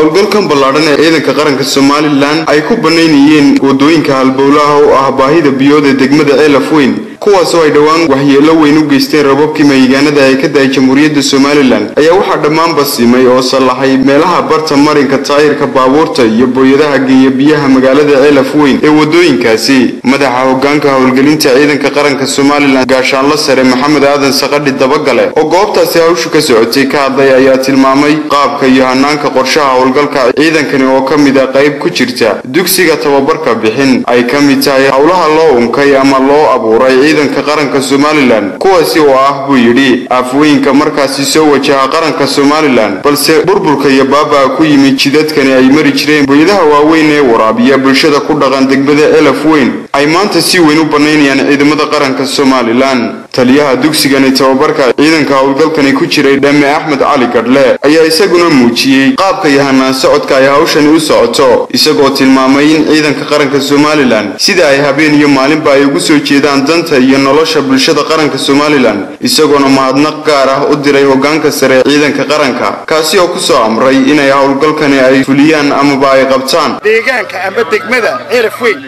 howlgalkan ballaaran ee ciidanka qaranka Somaliland ay ku baneynayeen wadooyinka halbowlaha oo ah baahida biyood ee degmada Elafweyn kuwaas oo ay dhawaan waxyeelo weyn u geysteen roobabkii mayigaanada ay ka daay Jamhuuriyadda Somaliland ayaa waxa dhammaan basimay oo salaxay meelaha barta marinka taayirka baabuurta iyo booyadaha geeya biyaha magaalada Elafweyn ee wadooyinkaasi madaxa hoggaanka howlgelinta ciidanka qaranka Somaliland gaashaanle sare Maxamed Aadan Saqadhi Dabagale oo goobtaasi hawshu ka socotay ka hadlay ayaa tilmaamay qaabka iyo hanaanka qorshaha howlgalka ciidankani oo kamid ah qayb ku jirta dugsiga tababarka bixin ay kamid tahay hawlaha loo unkay ama loo abuuray ciidanka qaranka Somaliland kuwaasi oo ah buu yiri afweynka markaasi soo wajaha qaranka Somaliland balse burburka iyo baaba ku yimid jidadkani ay mari jireen booyadaha waaweyn ee waraabiya bulshada ku dhaqan degmada Elafweyn ay maanta si weyn u baneynayaan ciidamada qaranka Somaliland taliyaha dugsigani tababarka ciidanka howlgalkani ku jiray Dhame Axmed Cali Gadle ayaa isaguna muujiyay qaabka yahanaan socodka ay hawshani u socoto isagoo tilmaamay in ciidanka qaranka Somaliland sida ay habeen iyo maalinba ay ugu soo jeedaan danta iyo nolosha bulshada qaranka Somaliland isagoona mahadnaq gaar ah u diray hoggaanka sare ciidanka qaranka kaasi oo ku soo amray inay howlgalkani ay fuliyaan ama ay qabtaan deegaanka ama degmada Elafweyn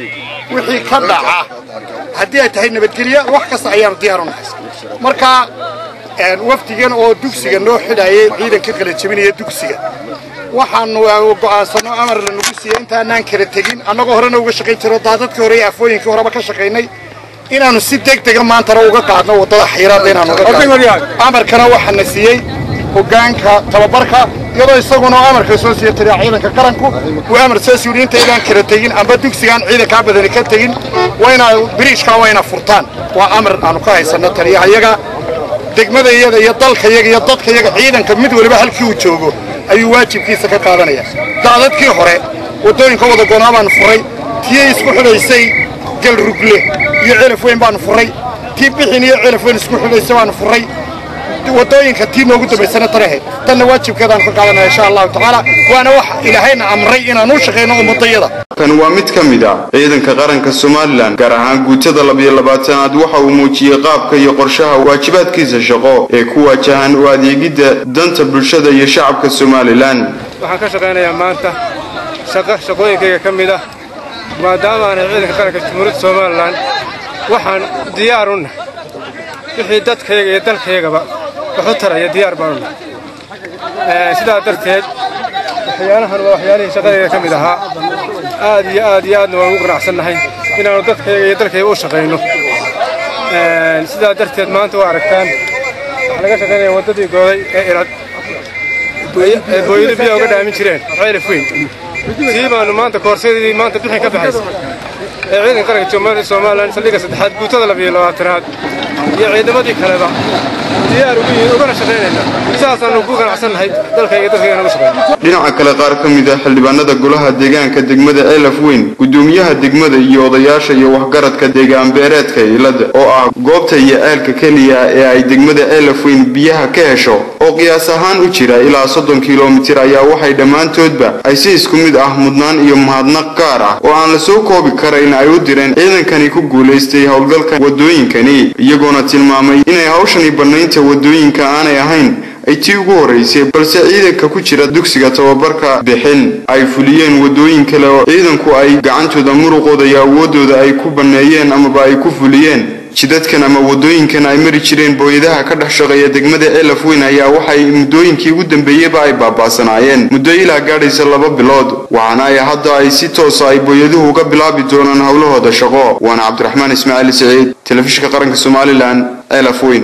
wixii ka dhaca haddii ay tahay nabadgelyo wax kasta ayaan diyaar u nahay marka waftigan oo dugsiga noo xidhayay ciidanka kala jabinaya dugsiga waxaan go'aansano amar la nagu siiyay intaanaan kala tagin annagoo horena uga shaqayn jiray daadadka hore ee afooyinka horeba ka shaqaynay inaanu si degdeg ah maanta uga qaadno wadada xiiraad inaanu uga qaadno amarkana waxaan na siiyay hoggaanka tababarka iyadoo isaguna amarka soo siiyay ciidanka qaranku uu amar soo siiyay intaan kala tagin amba dugsigan ciidanka badan ka tagin wayna bridge-ka wayna furtaan waa amar aanu ka haysano taliyaha iyaga degmada iyada iyo dalka iyaga iyo dadka iyaga ciidanka mid waliba halkii uu joogo ayuu waajibkiisa ka qaadanaya daadadkii hore wadooyinka wada go'aan furay tii isku xidhaysay gal rugle iyo Elafweyn baan furay tii bixin iyo Elafweyn isku xidhaysay baan furay wadooyinka tii noogu dambeysana tarahay tan waajibkeedaan ka qaadanaya insha Allah taala waana wax ilaahayna amray inaan u shaqeyno ummadayada kan waa mid kamid ah ciidanka qaranka Somaliland gaar ahaan guutada 22aad waxa uu muujiyay qaabka iyo qorshaha waajibaadkiisa shaqo ee ku wajahan u adeegida danta bulshada iyo shacabka Somaliland waxaan ka shaqeynayaa maanta shaqooyinkayga kamid ah maadaama aan ciidanka qaranka Jamhuuriyadda Somaliland waxaan diyaar u nahay wixii dadkayga iyo dalkaygaba wuxuu taraya diyaar baan u nahay sidaa darteed waxyaalahan waa waxyaalihii shaqadayda ka mid ahaa aad iyo aadna waan ugu qanacsanahay inaanu dadkayga iyo dalkayga u shaqayno sidaa darteed maanta waa aragtaan waxaa laga shaqaynaya waddadii gooday ee Irad ee booyada biyaha uga dhaamin jireen Elafweyn tii baanu maanta koorsadii maanta bixin ka baxaysa ee ciidanka qaranka Jamhuuriyadda Somaliland saldhigga saddexaad guutada 22aad iyo ciidamadii kaleba diyaar ugu yihiin uga shaqeynayna saasaan ugu qanacsanahay dalkayga dadkayga uga shaqeynaa dhinaca kale qaar kamid ah xildhibaanada golaha deegaanka degmada Elafweyn gudoomiyaha degmada iyo odayaasha iyo waxgaradka deegaan beereedka Ilada oo ah goobta iyo eelka kaliya ee ay degmada Elafweyn biyaha ka hesho oo qiyaas ahaan u jira ilaa 30 kiiloomitir ayaa waxay dhamaantoodba ay si isku mid ah mudnaan iyo mahadnaq gaar ah oo aan la soo koobi karin ay u direen ciidankani ku guuleystay howlgalka wadooyinkani iyagoona tilmaamay inay hawshani baneynta wadooyinka aanay ahayn ay tii ugu horeysay balse ciidanka ku jira dugsiga tababarka bixin ay fuliyeen wadooyin kale oo ciidanku ay gacantooda muruqooda iyo awoodooda ay ku baneeyeen ama ay ku fuliyeen jidadkan ama wadooyinkan ay mari jireen booyadaha ka dhex shaqeeya degmada Elafweyn ayaa waxay muddooyinkii ugu dambeeyayba ay baabaasanaayeen muddo ilaa gaadhaysa 2 bilood waxaana ay hadda ay si toos ah ay booyaduhu uga bilaabi doonaan hawlahooda shaqo waana Cabdiraxmaan Ismaaciil Saciid telefishinka qaranka Somaliland Elafweyn